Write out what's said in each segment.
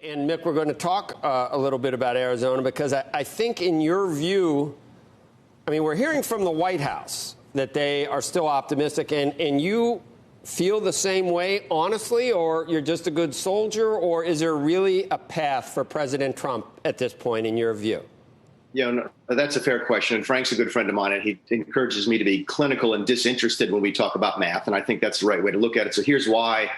And Mick, we're going to talk a little bit about Arizona because I think in your view, I mean, we're hearing from the White House that they are still optimistic, and you feel the same way, honestly, or you're just a good soldier, or is there really a path for President Trump at this point in your view? Yeah, no, that's a fair question. And Frank's a good friend of mine, and he encourages me to be clinical and disinterested when we talk about math. And I think that's the right way to look at it. So here's why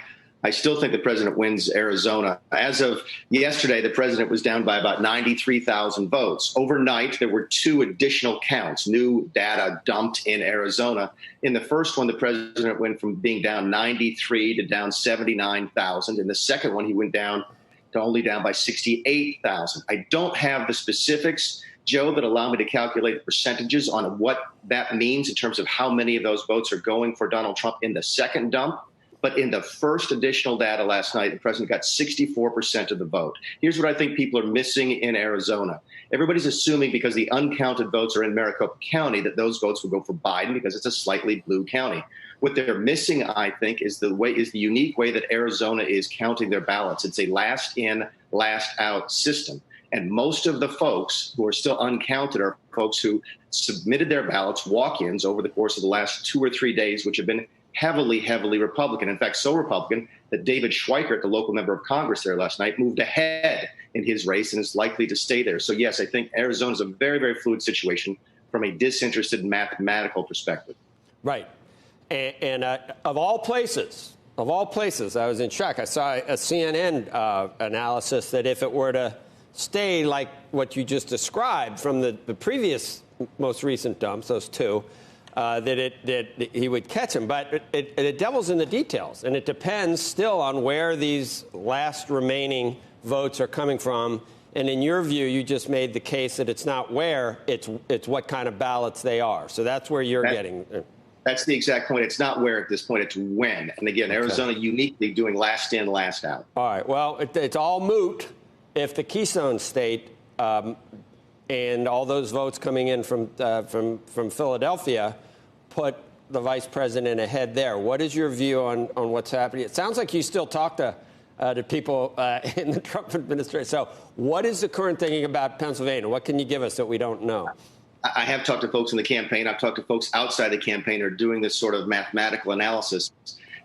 I still think the president wins Arizona. As of yesterday, the president was down by about 93,000 votes. Overnight, there were 2 additional counts, new data dumped in Arizona. In the first one, the president went from being down 93 to down 79,000. In the second one, he went down to only down by 68,000. I don't have the specifics, Joe, that allow me to calculate the percentages on what that means in terms of how many of those votes are going for Donald Trump in the second dump. But in the first additional data last night, the president got 64% of the vote. Here's what I think people are missing in Arizona. Everybody's assuming because the uncounted votes are in Maricopa County that those votes will go for Biden because it's a slightly blue county. What they're missing, I think, is the unique way that Arizona is counting their ballots. It's a last in, last out system. And most of the folks who are still uncounted are folks who submitted their ballots, walk-ins, over the course of the last 2 or 3 days, which have been heavily Republican. In fact, so Republican that David Schweikert, the local member of Congress there last night, moved ahead in his race and is likely to stay there. So, yes, I think Arizona is a very fluid situation from a disinterested mathematical perspective. Right. And of all places, I was in shock. I saw a CNN analysis that if it were to stay like what you just described from the previous most recent dumps, those 2, that he would catch him. But it devil's in the details, and it depends still on where these last remaining votes are coming from. And in your view, you just made the case that it's not where, it's what kind of ballots they are. So that's where you're getting. That's the exact point. It's not where at this point, it's when. And again, Arizona uniquely doing last in, last out. All right. Well, it's all moot if the Keystone State and all those votes coming in from Philadelphia put the vice president ahead there. What is your view on what's happening? It sounds like you still talk to people in the Trump administration. So what is the current thinking about Pennsylvania? What can you give us that we don't know? I have talked to folks in the campaign. I've talked to folks outside the campaign who are doing this sort of mathematical analysis.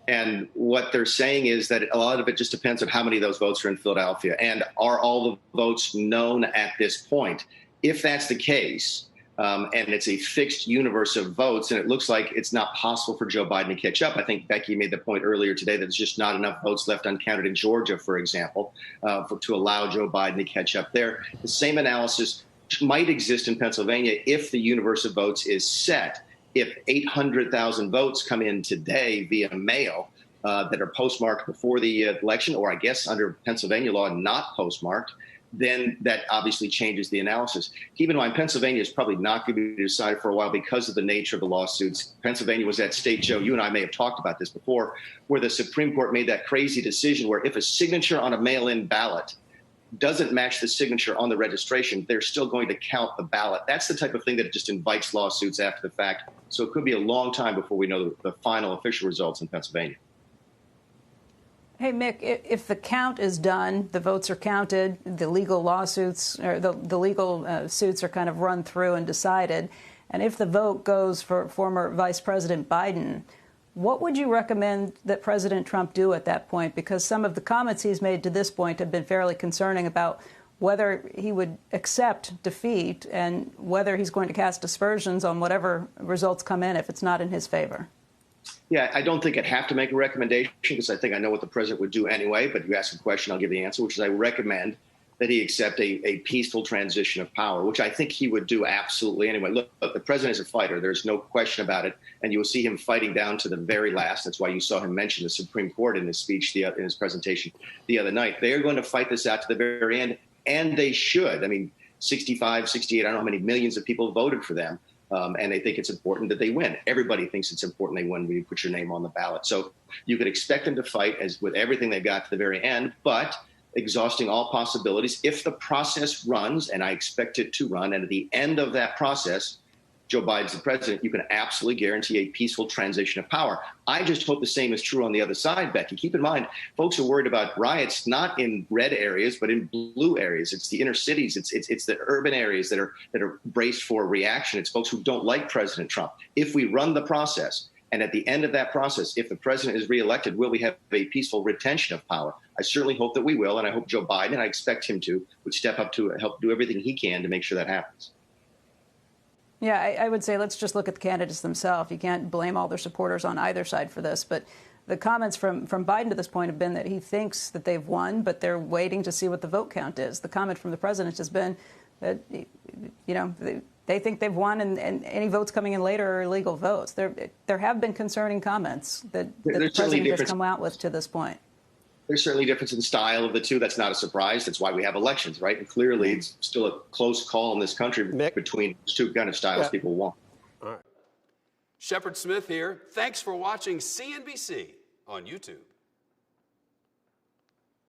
And what they're saying is that a lot of it just depends on how many of those votes are in Philadelphia. And are all the votes known at this point? If that's the case, and it's a fixed universe of votes, and it looks like it's not possible for Joe Biden to catch up. I think Becky made the point earlier today that there's just not enough votes left uncounted in Georgia, for example, to allow Joe Biden to catch up there. The same analysis might exist in Pennsylvania if the universe of votes is set. If 800,000 votes come in today via mail that are postmarked before the election, or I guess under Pennsylvania law, not postmarked, then that obviously changes the analysis. Keep in mind, Pennsylvania is probably not going to be decided for a while because of the nature of the lawsuits. Pennsylvania was that state, Joe, you and I may have talked about this before, where the Supreme Court made that crazy decision where if a signature on a mail-in ballot doesn't match the signature on the registration, they're still going to count the ballot. That's the type of thing that just invites lawsuits after the fact. So it could be a long time before we know the final official results in Pennsylvania. Hey, Mick, if the count is done, the votes are counted, the legal lawsuits or the legal suits are kind of run through and decided, and if the vote goes for former Vice President Biden, what would you recommend that President Trump do at that point? Because some of the comments he's made to this point have been fairly concerning about whether he would accept defeat and whether he's going to cast aspersions on whatever results come in if it's not in his favor. Yeah, I don't think I'd have to make a recommendation because I think I know what the president would do anyway. But you ask a question, I'll give the answer, which is I recommend that he accept a peaceful transition of power, which I think he would do absolutely anyway. Look, the president is a fighter. There's no question about it. And you will see him fighting down to the very last. That's why you saw him mention the Supreme Court in his speech, in his presentation the other night. They are going to fight this out to the very end, and they should. I mean, 65, 68, I don't know how many millions of people voted for them. And they think it's important that they win. Everybody thinks it's important they win when you put your name on the ballot. So you could expect them to fight as with everything they've got to the very end, but exhausting all possibilities. If the process runs, and I expect it to run, and at the end of that process, Joe Biden's the president, you can absolutely guarantee a peaceful transition of power. I just hope the same is true on the other side, Becky. Keep in mind, folks are worried about riots not in red areas, but in blue areas. It's the inner cities. It's the urban areas that are braced for reaction. It's folks who don't like President Trump. If we run the process, and at the end of that process, if the president is reelected, will we have a peaceful retention of power? I certainly hope that we will, and I hope Joe Biden, and I expect him to, would step up to help do everything he can to make sure that happens. Yeah, I would say let's just look at the candidates themselves. You can't blame all their supporters on either side for this. But the comments from Biden to this point have been that he thinks that they've won, but they're waiting to see what the vote count is. The comment from the president has been that, they think they've won, and any votes coming in later are illegal votes. There have been concerning comments that the president has come out with to this point. There's certainly a difference in style of the two. That's not a surprise. That's why we have elections, right? And clearly, it's still a close call in this country between those two kind of styles people want. All right. Shepard Smith here. Thanks for watching CNBC on YouTube.